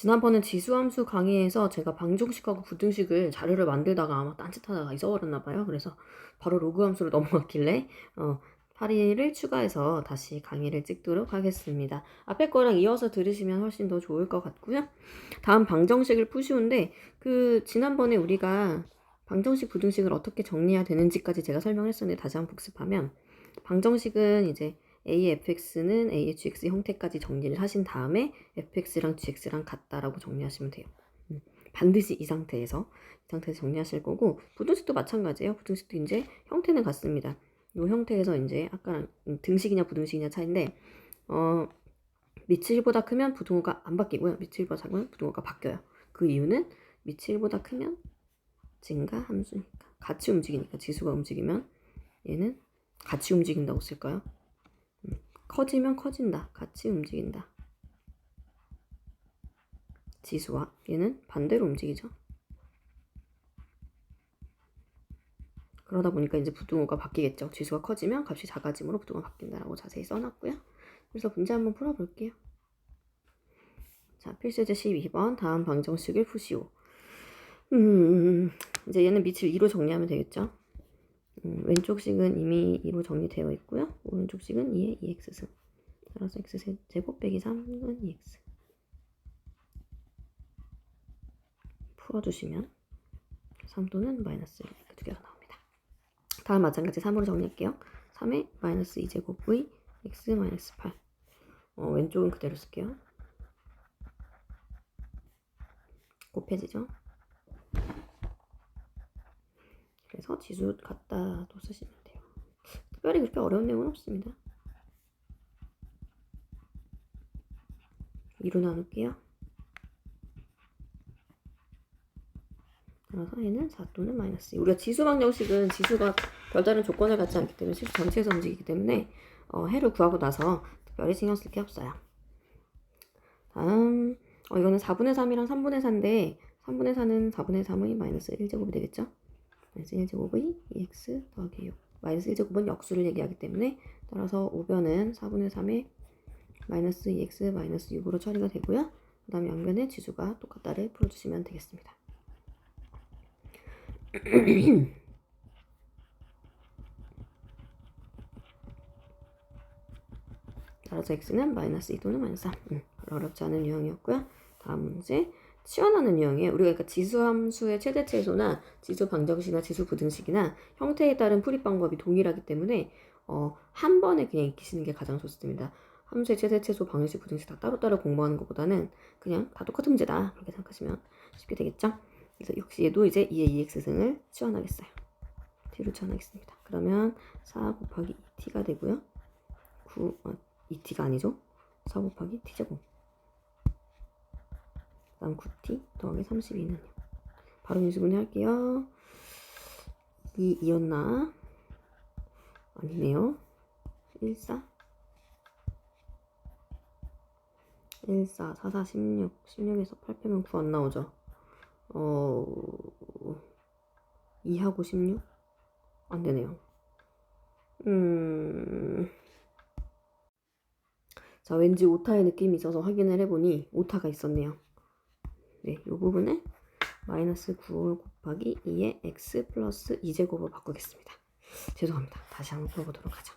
지난번에 지수함수 강의에서 제가 방정식하고 부등식을 자료를 만들다가 아마 딴짓하다가 잊어버렸나 봐요. 그래서 바로 로그 함수로 넘어갔길래 8일을 추가해서 다시 강의를 찍도록 하겠습니다. 앞에 거랑 이어서 들으시면 훨씬 더 좋을 것 같고요. 다음 방정식을 푸시는데 지난번에 우리가 방정식, 부등식을 어떻게 정리해야 되는지까지 제가 설명했었는데 다시 한번 복습하면 방정식은 이제 AFX는 AHX 형태까지 정리를 하신 다음에 fx랑 gx랑 같다라고 정리하시면 돼요. 반드시 이 상태에서 정리하실 거고, 부등식도 마찬가지예요. 부등식도 이제 형태는 같습니다. 이 형태에서 이제 아까랑 등식이냐 부등식이냐 차이인데 밑이 1보다 크면 부등호가 안 바뀌고요. 밑이 1보다 작으면 부등호가 바뀌어요. 그 이유는 밑이 1보다 크면 증가 함수니까, 같이 움직이니까. 지수가 움직이면 얘는 같이 움직인다고 쓸까요? 커지면 커진다. 같이 움직인다. 지수와 얘는 반대로 움직이죠. 그러다 보니까 이제 부등호가 바뀌겠죠. 지수가 커지면 값이 작아짐으로 부등호가 바뀐다라고 자세히 써놨고요. 그래서 문제 한번 풀어볼게요. 자, 필수제 12번. 다음 방정식을 푸시오. 이제 얘는 밑을 2로 정리하면 되겠죠. 왼쪽 식은 이미 2로 정리되어 있고요. 오른쪽 식은 2의 2x승. 따라서 x제곱 빼기 3은 2x. 풀어주시면 3또는 마이너스 1 이렇게 두 개가 나옵니다. 다음 마찬가지 3으로 정리할게요. 3의 마이너스 2제곱의 x 마이너스 8. 왼쪽은 그대로 쓸게요. 곱해지죠. 그래서 지수 같다도 쓰시면 돼요. 특별히 그렇게 어려운 내용은 없습니다. 2로 나눌게요. 따라서 얘는 4 또는 마이너스 2. 우리가 지수 방정식은 지수가 별다른 조건을 갖지 않기 때문에 지수 전체에서 움직이기 때문에 해를 구하고 나서 특별히 신경 쓸 게 없어요. 다음 이거는 4분의 3이랑 3분의 4인데 3분의 4는 4분의 3의 마이너스 1제곱이 되겠죠? 마이너스 1제곱의 2x 더하기 6. 마이너스 1제곱은 역수를 얘기하기 때문에 따라서 우변은 4분의 3의 마이너스 2x 마이너스 6으로 처리가 되고요. 그 다음에 양변의 지수가 똑같다를 풀어주시면 되겠습니다. 따라서 x는 마이너스 2 또는 마이너스 3. 어렵지 않은 유형이었고요. 다음 문제. 치환하는 유형이에요. 우리가 그러니까 지수함수의 최대체소나 지수 방정식이나 지수 부등식이나 형태에 따른 풀이 방법이 동일하기 때문에 한 번에 그냥 익히시는 게 가장 좋습니다. 함수의 최대체소, 방정식, 부등식 다 따로따로 공부하는 것보다는 그냥 다 똑같은 문제다 그렇게 생각하시면 쉽게 되겠죠. 그래서 역시 얘도 이제 2의 2x승을 치환하겠어요. t로 치환하겠습니다. 그러면 4 곱하기 2t가 되고요. 2t가 아니죠. 4 곱하기 t제곱. 그 다음 9t 더하기 32는요. 바로 인수분해 할게요. 2였나? 아니네요. 14 14 44 16 16에서 8 빼면 9 안 나오죠. 2하고 16? 안 되네요. 자, 왠지 오타의 느낌이 있어서 확인을 해보니 오타가 있었네요. 네, 이 부분을 마이너스 9 곱하기 2의 x 플러스 2제곱으로 바꾸겠습니다. 죄송합니다. 다시 한번 풀어보도록 하죠.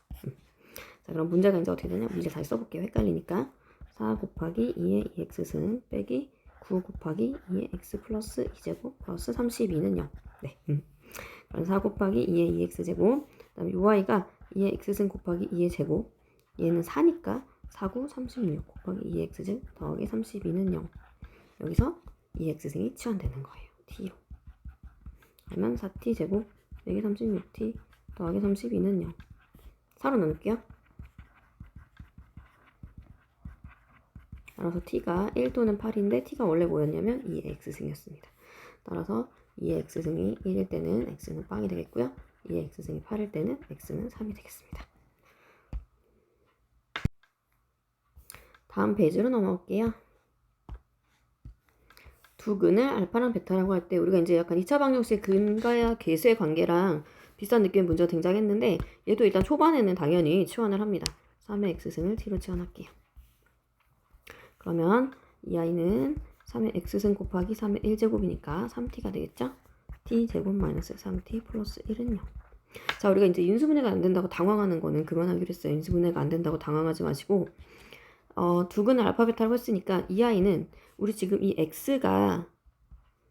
자, 그럼 문제가 이제 어떻게 되냐? 문제 다시 써볼게요. 헷갈리니까 4 곱하기 2의 2x승 빼기 9 곱하기 2의 x 플러스 2제곱 플러스 32는요. 네. 그럼 4 곱하기 2의 2x제곱, 그 다음에 이 y가 2의 x승 곱하기 2의 제곱, 얘는 4니까 4구 36 곱하기 2x제곱 더하기 32는 0. 여기서 2x승이 치환되는 거예요. t로. 그러면 4t제곱 빼기 36t 더하기 32는 0. 4로 나눌게요. 따라서 t가 1 또는 8인데 t가 원래 뭐였냐면 2의 x승이었습니다. 따라서 2의 x승이 1일 때는 x는 빵이 되겠고요. 2의 x승이 8일 때는 x는 3이 되겠습니다. 다음 페이지로 넘어갈게요. 두 근을 알파랑 베타라고 할 때 우리가 이제 약간 2차 방정식 근과의 계수의 관계랑 비슷한 느낌의 문제가 등장했는데 얘도 일단 초반에는 당연히 치환을 합니다. 3의 x승을 t로 치환할게요. 그러면 이 아이는 3의 x승 곱하기 3의 1제곱이니까 3t가 되겠죠? t제곱 마이너스 3t 플러스 1은 0. 자, 우리가 이제 인수분해가 안 된다고 당황하는 거는 그만하기로 했어요. 인수분해가 안 된다고 당황하지 마시고 두근을 알파 베타라고 했으니까 이 아이는 우리 지금 이 x가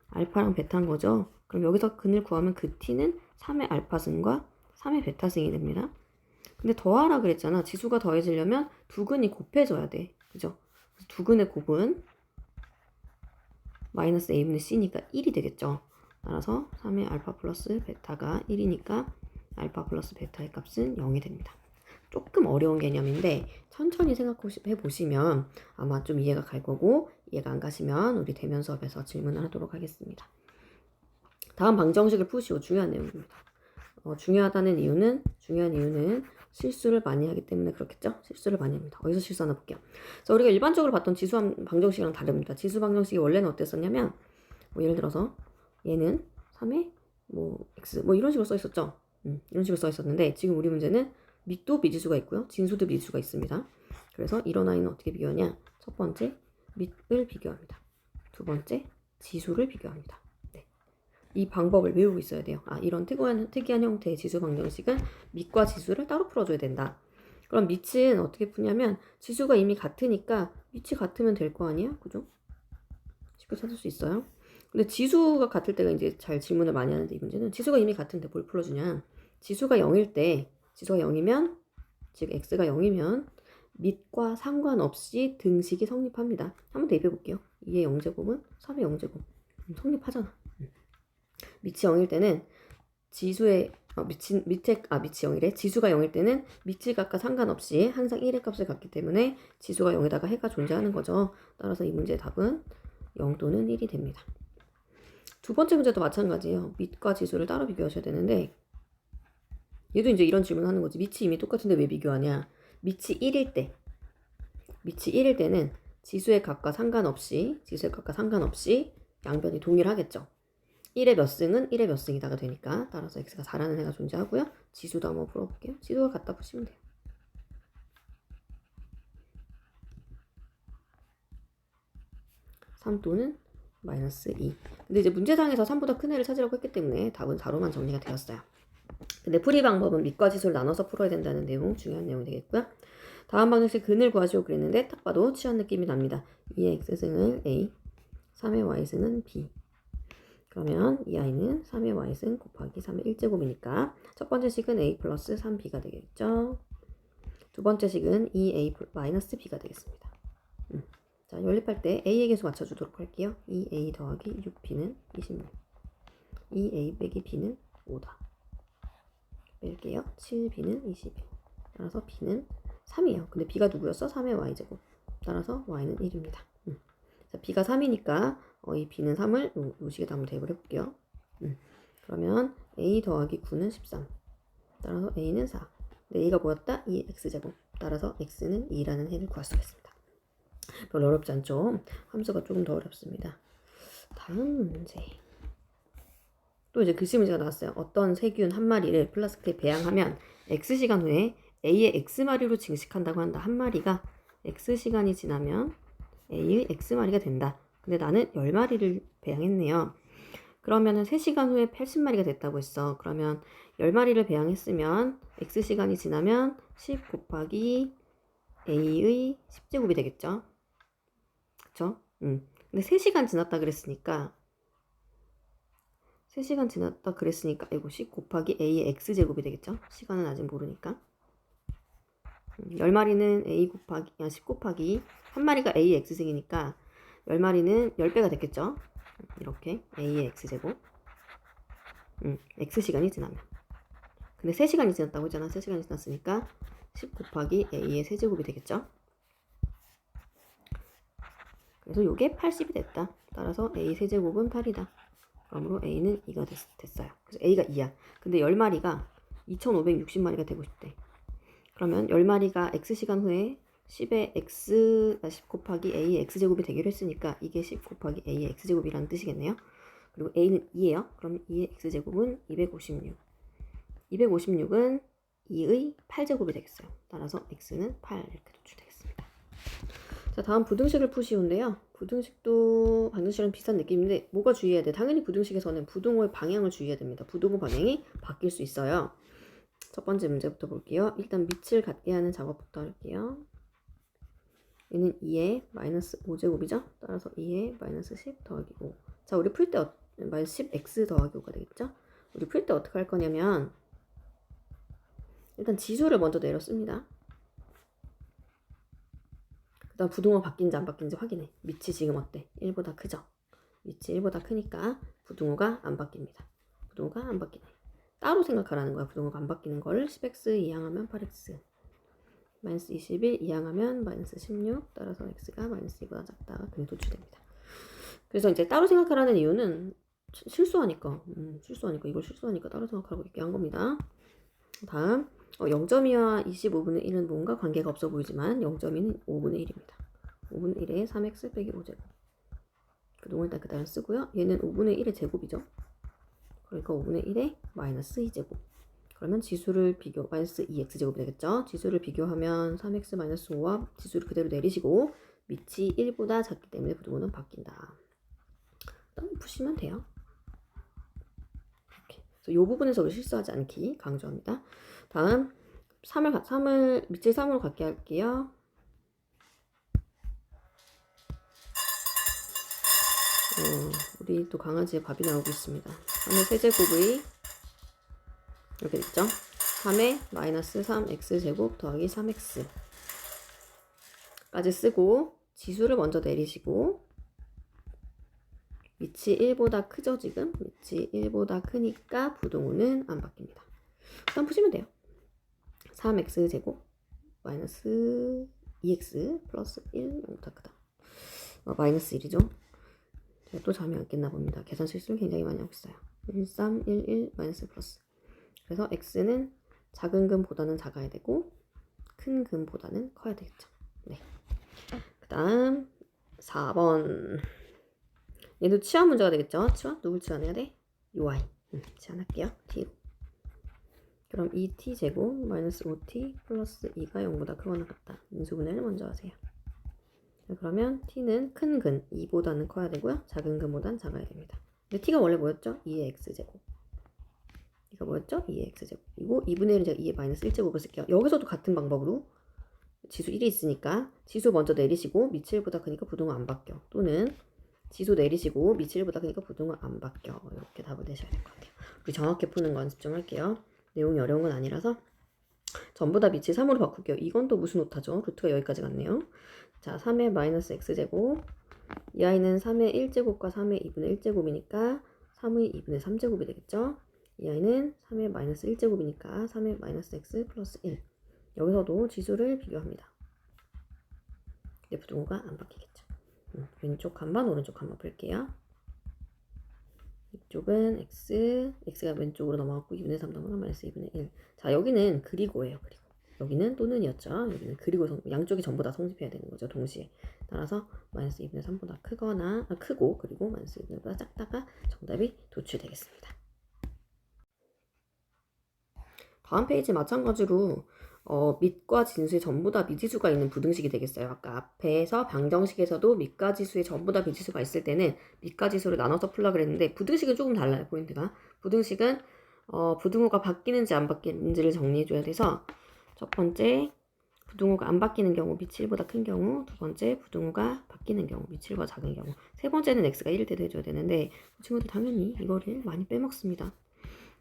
알파랑 베타인 거죠. 그럼 여기서 근을 구하면 그 t는 3의 알파승과 3의 베타승이 됩니다. 근데 더하라 그랬잖아. 지수가 더해지려면 두근이 곱해져야 돼. 그죠? 두근의 곱은 마이너스 a분의 c니까 1이 되겠죠. 따라서 3의 알파 플러스 베타가 1이니까 알파 플러스 베타의 값은 0이 됩니다. 조금 어려운 개념인데 천천히 생각해 보시면 아마 좀 이해가 갈 거고, 이해가 안 가시면 우리 대면 수업에서 질문을 하도록 하겠습니다. 다음 방정식을 푸시오. 중요한 내용입니다. 중요한 이유는 실수를 많이 하기 때문에 그렇겠죠? 실수를 많이 합니다. 어디서 실수하나 볼게요. 자, 우리가 일반적으로 봤던 지수 방정식이랑 다릅니다. 지수 방정식이 원래는 어땠었냐면 예를 들어서 얘는 3의 x 이런 식으로 써 있었죠. 이런 식으로 써 있었는데 지금 우리 문제는 밑도 미지수가 있고요. 진수도 미지수가 있습니다. 그래서 이런 아이는 어떻게 비교하냐? 첫 번째 밑을 비교합니다. 두 번째 지수를 비교합니다. 네. 이 방법을 외우고 있어야 돼요. 이런 특이한 형태의 지수 방정식은 밑과 지수를 따로 풀어줘야 된다. 그럼 밑은 어떻게 푸냐면 지수가 이미 같으니까 밑이 같으면 될 거 아니에요? 그죠? 쉽게 찾을 수 있어요. 근데 지수가 같을 때가 이제 잘 질문을 많이 하는데 이 문제는 지수가 이미 같은데 뭘 풀어주냐? 지수가 0이면 즉 x가 0이면 밑과 상관없이 등식이 성립합니다. 한번 대입해 볼게요. 2의 0제곱은 3의 0제곱. 성립하잖아. 밑이 0일 때는 지수의 밑이 0이래. 지수가 0일 때는 밑의 값과 상관없이 항상 1의 값을 갖기 때문에 지수가 0에다가 해가 존재하는 거죠. 따라서 이 문제의 답은 0 또는 1이 됩니다. 두 번째 문제도 마찬가지예요. 밑과 지수를 따로 비교하셔야 되는데 얘도 이제 이런 질문 하는 거지. 밑이 이미 똑같은데 왜 비교하냐? 밑이 1일 때는 지수의 값과 상관없이 양변이 동일하겠죠. 1의 몇 승은 1의 몇 승이다가 되니까 따라서 x가 4라는 해가 존재하고요. 지수도 한번 풀어볼게요. 지수가 갖다 푸시면 돼요. 3 또는 마이너스 2. 근데 이제 문제상에서 3보다 큰 애를 찾으라고 했기 때문에 답은 4로만 정리가 되었어요. 근데 풀이 방법은 밑과 지수를 나눠서 풀어야 된다는 내용, 중요한 내용이 되겠고요. 다음 방정식 근을 구하시오 그랬는데 딱 봐도 취한 느낌이 납니다. 2의 x승을 a, 3의 y승은 b. 그러면 이 아이는 3의 y승 곱하기 3의 1제곱이니까 첫 번째 식은 a 플러스 3b가 되겠죠. 두 번째 식은 2a 마이너스 b가 되겠습니다. 자, 연립할 때 a의 개수 맞춰주도록 할게요. 2a 더하기 6b는 26. 2a 빼기 b는 5다. 뺄게요. 7b는 21. 따라서 b는 3이에요. 근데 b가 누구였어? 3의 y제곱. 따라서 y는 1입니다. 자, b가 3이니까 이 b는 3을 요 식에다 한번 대입을 해볼게요. 그러면 a 더하기 9는 13. 따라서 a는 4. 근데 a가 뭐였다? 2x제곱. 따라서 x는 2라는 해를 구할 수가 있습니다. 별로 어렵지 않죠? 함수가 조금 더 어렵습니다. 다음 문제. 또 이제 글씨 문제가 나왔어요. 어떤 세균 한 마리를 플라스크에 배양하면 x시간 후에 a의 x마리로 증식한다고 한다. 한 마리가 x시간이 지나면 a의 x마리가 된다. 근데 나는 10마리를 배양했네요. 그러면은 3시간 후에 80마리가 됐다고 했어. 그러면 10마리를 배양했으면 x시간이 지나면 10 곱하기 a의 10제곱이 되겠죠. 그쵸? 근데 3시간 지났다 그랬으니까 10 곱하기 a의 x제곱이 되겠죠. 시간은 아직 모르니까. 10마리는 a 곱하기 10 곱하기 한 마리가 a의 x승이니까 10마리는 10배가 됐겠죠. 이렇게 a의 x제곱. x시간이 지나면. 근데 3시간이 지났다고 했잖아. 3시간이 지났으니까 10 곱하기 a의 세제곱이 되겠죠. 그래서 이게 80이 됐다. 따라서 a 세제곱은 8이다. 그러므로 a는 2가 됐어요. 그래서 a가 2야. 근데 10마리가 2560마리가 되고 싶대. 그러면 10마리가 x시간 후에 10의 x, 10 곱하기 a의 x제곱이 되기로 했으니까 이게 10 곱하기 a의 x제곱이라는 뜻이겠네요. 그리고 a는 2예요. 그럼 2의 x제곱은 256. 256은 2의 8제곱이 되겠어요. 따라서 x는 8 이렇게 도출되겠습니다. 자, 다음 부등식을 푸시오인데요. 부등식도 방정식이랑 비슷한 느낌인데 뭐가 주의해야 돼? 당연히 부등식에서는 부등호의 방향을 주의해야 됩니다. 부등호 방향이 바뀔 수 있어요. 첫 번째 문제부터 볼게요. 일단 밑을 같게 하는 작업부터 할게요. 얘는 2의 마이너스 5제곱이죠? 따라서 2의 마이너스 10 더하기 5. 자, 우리 풀 때 마이너스 10x 더하기 5가 되겠죠? 우리 풀 때 어떻게 할 거냐면 일단 지수를 먼저 내렸습니다. 그 다음 부등호 바뀐지 안 바뀐지 확인해. 밑이 지금 어때? 1보다 크죠? 밑이 1보다 크니까 부등호가 안 바뀝니다. 부등호가 안 바뀌네. 따로 생각하라는 거야. 부등호가 안 바뀌는 거를 10x 이항하면 8x 마이너스 21 이항하면 마이너스 16 따라서 x가 마이너스 2보다 작다. 그게 도출됩니다. 그래서 이제 따로 생각하라는 이유는 실수하니까 이걸 실수하니까 따로 생각하라고 이렇게 한 겁니다. 다음 0.2와 25분의 1은 뭔가 관계가 없어 보이지만 0.2는 5분의 1입니다. 5분의 1에 3x 빼기 5제곱. 그동안 일단 그대로 쓰고요. 얘는 5분의 1의 제곱이죠. 그러니까 5분의 1에 마이너스 2제곱. 그러면 지수를 마이너스 2x제곱이 되겠죠. 지수를 비교하면 3x 마이너스 5와 지수를 그대로 내리시고 밑이 1보다 작기 때문에 부등호는 바뀐다. 일단 푸시면 돼요. 이렇게. 그래서 이 부분에서 우리 실수하지 않기 강조합니다. 다음 3을 밑을 3으로 갖게 할게요. 우리 또 강아지의 밥이 나오고 있습니다. 3의 세제곱의 이렇게 됐죠? 3의 마이너스 3x제곱 더하기 3x 까지 쓰고 지수를 먼저 내리시고 밑이 1보다 크죠 지금? 밑이 1보다 크니까 부등호는 안 바뀝니다. 일단 푸시면 돼요. 3x제곱 마이너스 2x 플러스 1 0보다 크다. 마이너스 1이죠. 제가 또 잠이 안 깼나 봅니다. 계산 실수를 굉장히 많이 하고 있어요. 1, 3, 1, 1 마이너스 플러스. 그래서 x는 작은 근보다는 작아야 되고 큰 근보다는 커야 되겠죠. 네. 그 다음 4번. 얘도 치환 문제가 되겠죠. 치환? 누굴 치환해야 돼? ui. 치환할게요. t로. 그럼 2t 제곱 마이너스 5t 플러스 2가 0보다 크거나 같다. 인수분해를 먼저 하세요. 자, 그러면 t는 큰 근 2보다는 커야 되고요. 작은 근보다는 작아야 됩니다. 근데 t가 원래 뭐였죠? 2의 x제곱. 이거 뭐였죠? 2의 x제곱. 이거 2분의 1은 제가 2의 마이너스 1제곱을 쓸게요. 여기서도 같은 방법으로 지수 1이 있으니까 지수 먼저 내리시고 밑이 1보다 크니까 부등호 안 바뀌어. 또는 지수 내리시고 밑이 1보다 크니까 부등호 안 바뀌어. 이렇게 답을 내셔야 될 것 같아요. 우리 정확히 푸는 건 집중할게요. 내용이 어려운 건 아니라서 전부 다 밑이 3으로 바꿀게요. 이건 또 무슨 오타죠? 루트가 여기까지 갔네요. 자, 3의 마이너스 x제곱. 이 아이는 3의 1제곱과 3의 2분의 1제곱이니까 3의 2분의 3제곱이 되겠죠? 이 아이는 3의 마이너스 1제곱이니까 3의 마이너스 x 플러스 1. 여기서도 지수를 비교합니다. 근데 부등호가 안 바뀌겠죠. 왼쪽 한번 오른쪽 한번 볼게요. 이쪽은 x가 왼쪽으로 넘어갔고 2분의 3 넘어가면 마이너스 2분의 1. 자, 여기는 그리고예요. 그리고 여기는 또는이었죠. 여기는 그리고 양쪽이 전부 다 성립해야 되는 거죠. 동시에. 따라서 마이너스 2분의 3보다 크고 그리고 마이너스 2분의 3보다 작다가 정답이 도출되겠습니다. 다음 페이지 마찬가지로 밑과 진수에 전부 다 미지수가 있는 부등식이 되겠어요. 아까 앞에서 방정식에서도 밑과 지수에 전부 다 미지수가 있을 때는 밑과 지수를 나눠서 풀라 그랬는데 부등식은 조금 달라요. 포인트가. 부등식은 부등호가 바뀌는지 안 바뀌는지를 정리해줘야 돼서 첫 번째 부등호가 안 바뀌는 경우 밑이 1보다 큰 경우, 두 번째 부등호가 바뀌는 경우 밑이 1보다 작은 경우, 세 번째는 x가 1일 때도 해줘야 되는데 친구들 당연히 이거를 많이 빼먹습니다.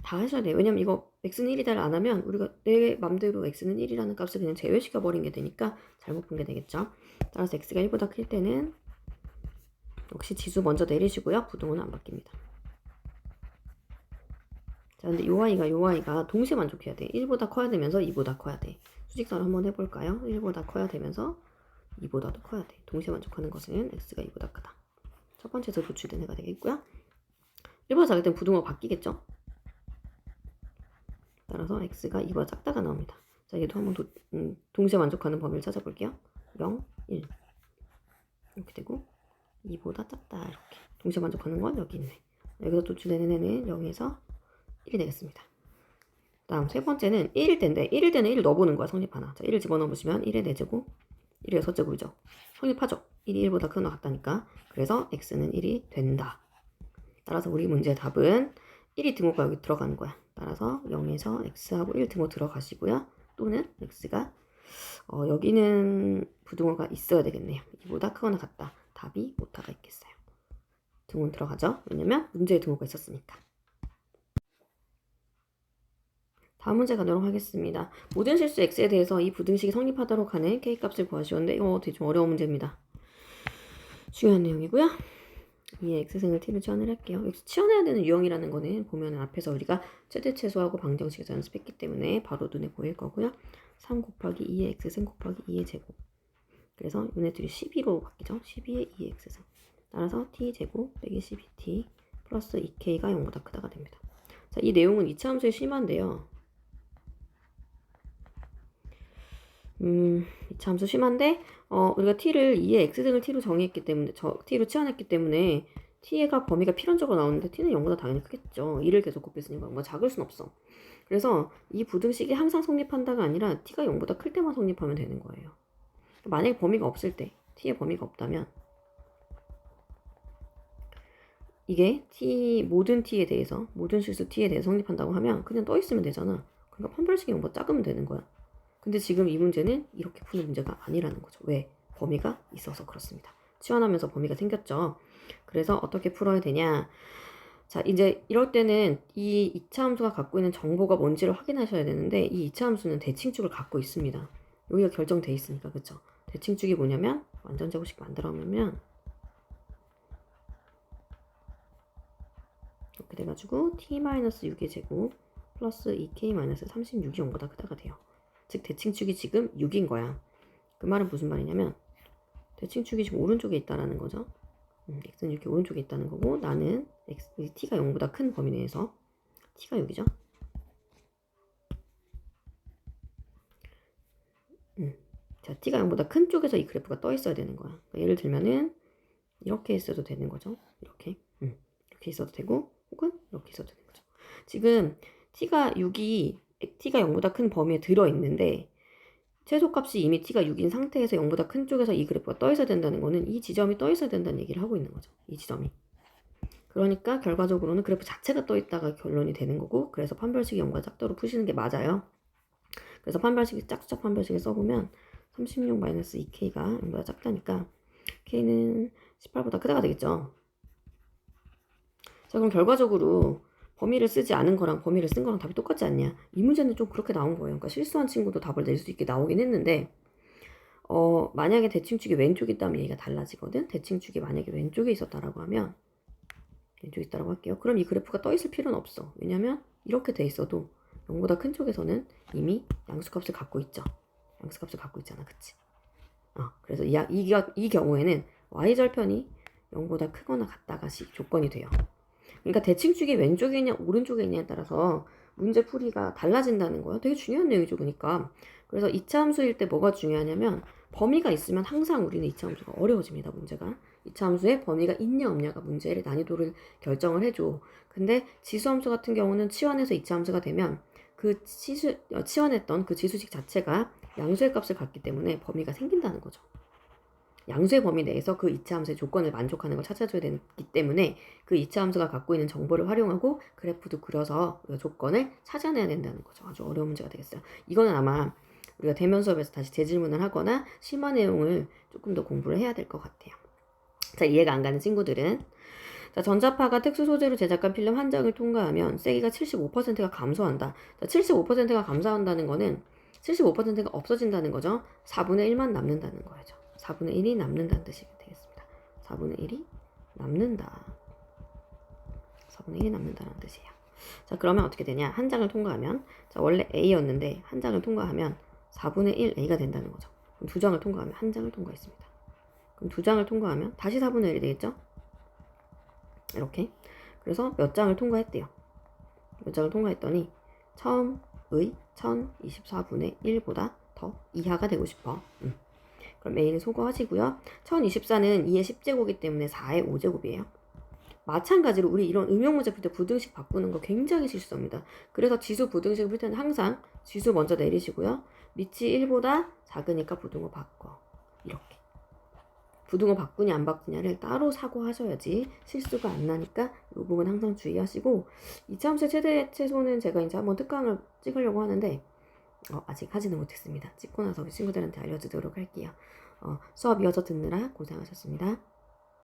다 하셔야 돼요. 왜냐면 이거 x는 1이다를 안 하면 우리가 내 맘대로 x는 1이라는 값을 그냥 제외시켜 버린 게 되니까 잘못 본 게 되겠죠. 따라서 x가 1보다 클 때는 역시 지수 먼저 내리시고요. 부등호는 안 바뀝니다. 자, 근데 요 아이가 동시에 만족해야 돼. 1보다 커야 되면서 2보다 커야 돼. 수직선을 한번 해볼까요? 1보다 커야 되면서 2보다도 커야 돼. 동시에 만족하는 것은 x가 2보다 크다. 첫 번째에서 도출된 애가 되겠고요. 1보다 작을 땐 부등호가 바뀌겠죠? 따라서 x가 2보다 작다가 나옵니다. 자, 얘도 한번 동시에 만족하는 범위를 찾아볼게요. 0, 1 이렇게 되고 2보다 작다 이렇게. 동시에 만족하는 건 여기 있네. 여기서 도출되는 애는 0에서 1이 되겠습니다. 다음 세 번째는 1일 때인데 1일 때는 1을 넣어보는 거야. 성립 하나. 자, 1을 집어넣어보시면 1의 4제곱 1의 6제곱이죠. 성립하죠. 1이 1보다 크거나 같다니까. 그래서 x는 1이 된다. 따라서 우리 문제의 답은 1이 등호가 여기 들어가는 거야. 따라서 0에서 x하고 1 등호 들어가시고요. 또는 x가 여기는 부등호가 있어야 되겠네요. 2보다 크거나 같다. 답이 오타가 있겠어요. 등호는 들어가죠. 왜냐면 문제의 등호가 있었으니까. 다음 문제 가도록 하겠습니다. 모든 실수 x에 대해서 이 부등식이 성립하도록 하는 k값을 구하시오는데 이거 되게 좀 어려운 문제입니다. 중요한 내용이고요. 이 x승을 t로 치환을 할게요. 여기서 치환해야 되는 유형이라는 거는 보면 앞에서 우리가 최대 최소하고 방정식에서 연습했기 때문에 바로 눈에 보일 거고요. 3 곱하기 2의 x승 곱하기 2의 제곱. 그래서 얘네들이 12로 바뀌죠. 12의 2의 x승. 따라서 t제곱 빼기 12t 플러스 2k가 0보다 크다가 됩니다. 자, 이 내용은 이차 함수에 심한데요. 이차 함수 심한데 우리가 t를 2의 x등을 t로 정의했기 때문에 t로 치환했기 때문에 t가 범위가 필연적으로 나오는데 t는 0보다 당연히 크겠죠. 2를 계속 곱했으니까 0보다 작을 순 없어. 그래서 이 부등식이 항상 성립한다가 아니라 t가 0보다 클 때만 성립하면 되는 거예요. 만약에 범위가 없을 때 t의 범위가 없다면 이게 모든 t에 대해서 모든 실수 t에 대해서 성립한다고 하면 그냥 떠 있으면 되잖아. 그러니까 판별식이 0보다 작으면 되는 거야. 근데 지금 이 문제는 이렇게 푸는 문제가 아니라는 거죠. 왜? 범위가 있어서 그렇습니다. 치환하면서 범위가 생겼죠. 그래서 어떻게 풀어야 되냐? 자, 이제 이럴 때는 이 2차 함수가 갖고 있는 정보가 뭔지를 확인하셔야 되는데 이 2차 함수는 대칭축을 갖고 있습니다. 여기가 결정돼 있으니까, 그쵸? 대칭축이 뭐냐면 완전제곱식 만들어보면 이렇게 돼가지고 t-6의 제곱 플러스 2k-36이 0보다 크다가 돼요. 즉 대칭축이 지금 6인 거야. 그 말은 무슨 말이냐면 대칭축이 지금 오른쪽에 있다라는 거죠. x는 이렇게 오른쪽에 있다는 거고 나는 t가 0보다 큰 범위 내에서 t가 6이죠. 자, t가 0보다 큰 쪽에서 이 그래프가 떠 있어야 되는 거야. 그러니까 예를 들면은 이렇게 있어도 되는 거죠. 이렇게 있어도 되고 혹은 이렇게 있어도 되는 거죠. 지금 t가 0보다 큰 범위에 들어있는데 최소값이 이미 t가 6인 상태에서 0보다 큰 쪽에서 이 그래프가 떠 있어야 된다는 거는 이 지점이 떠 있어야 된다는 얘기를 하고 있는 거죠. 이 지점이. 그러니까 결과적으로는 그래프 자체가 떠 있다가 결론이 되는 거고 그래서 판별식이 0보다 작도록 푸시는 게 맞아요. 그래서 짝수적 판별식을 써보면 36-2k가 0보다 작다니까 k는 18보다 크다가 되겠죠. 자, 그럼 결과적으로 범위를 쓰지 않은 거랑 범위를 쓴 거랑 답이 똑같지 않냐? 이 문제는 좀 그렇게 나온 거예요. 그러니까 실수한 친구도 답을 낼 수 있게 나오긴 했는데 만약에 대칭축이 왼쪽에 있다면 얘기가 달라지거든. 대칭축이 만약에 왼쪽에 있었다라고 하면 왼쪽에 있다라고 할게요. 그럼 이 그래프가 떠 있을 필요는 없어. 왜냐면 이렇게 돼 있어도 0보다 큰 쪽에서는 이미 양수값을 갖고 있죠. 양수값을 갖고 있잖아. 그치? 그래서 이 경우에는 y절편이 0보다 크거나 같다가 조건이 돼요. 그러니까 대칭축이 왼쪽에 있냐 오른쪽에 있냐에 따라서 문제 풀이가 달라진다는 거예요. 되게 중요한 내용이죠. 그러니까. 그래서 2차 함수일 때 뭐가 중요하냐면 범위가 있으면 항상 우리는 2차 함수가 어려워집니다. 문제가. 2차 함수에 범위가 있냐 없냐가 문제의 난이도를 결정을 해줘. 근데 지수함수 같은 경우는 치환해서 2차 함수가 되면 치환했던 그 지수식 자체가 양수의 값을 갖기 때문에 범위가 생긴다는 거죠. 양수의 범위 내에서 그 2차 함수의 조건을 만족하는 걸 찾아줘야 되기 때문에 그 2차 함수가 갖고 있는 정보를 활용하고 그래프도 그려서 우리가 조건을 찾아내야 된다는 거죠. 아주 어려운 문제가 되겠어요. 이거는 아마 우리가 대면 수업에서 다시 재질문을 하거나 심화 내용을 조금 더 공부를 해야 될 것 같아요. 자, 이해가 안 가는 친구들은 자, 전자파가 특수 소재로 제작한 필름 한 장을 통과하면 세기가 75%가 감소한다. 자, 75%가 감소한다는 거는 75%가 없어진다는 거죠. 4분의 1만 남는다는 거죠. 4분의 1이 남는다는 뜻이 되겠습니다. 4분의 1이 남는다. 4분의 1이 남는다는 뜻이에요. 자, 그러면 어떻게 되냐? 한 장을 통과하면 자, 원래 A였는데 한 장을 통과하면 4분의 1 A가 된다는 거죠. 그럼 두 장을 통과하면 한 장을 통과했습니다. 그럼 두 장을 통과하면 다시 4분의 1이 되겠죠? 이렇게. 그래서 몇 장을 통과했대요. 몇 장을 통과했더니 처음의 1024분의 1보다 더 이하가 되고 싶어. 그럼 A는 소거하시고요. 1024는 2의 10제곱이기 때문에 4의 5제곱이에요. 마찬가지로 우리 이런 응용문제 풀 때 부등식 바꾸는 거 굉장히 실수합니다. 그래서 지수 부등식을 풀 때는 항상 지수 먼저 내리시고요. 밑이 1보다 작으니까 부등호 바꿔. 이렇게. 부등호 바꾸냐 안 바꾸냐를 따로 사고하셔야지 실수가 안 나니까 이 부분 항상 주의하시고, 이차함수의 최대 최소는 제가 이제 한번 특강을 찍으려고 하는데 아직 하지는 못했습니다. 찍고 나서 우리 친구들한테 알려주도록 할게요. 수업 이어서 듣느라 고생하셨습니다.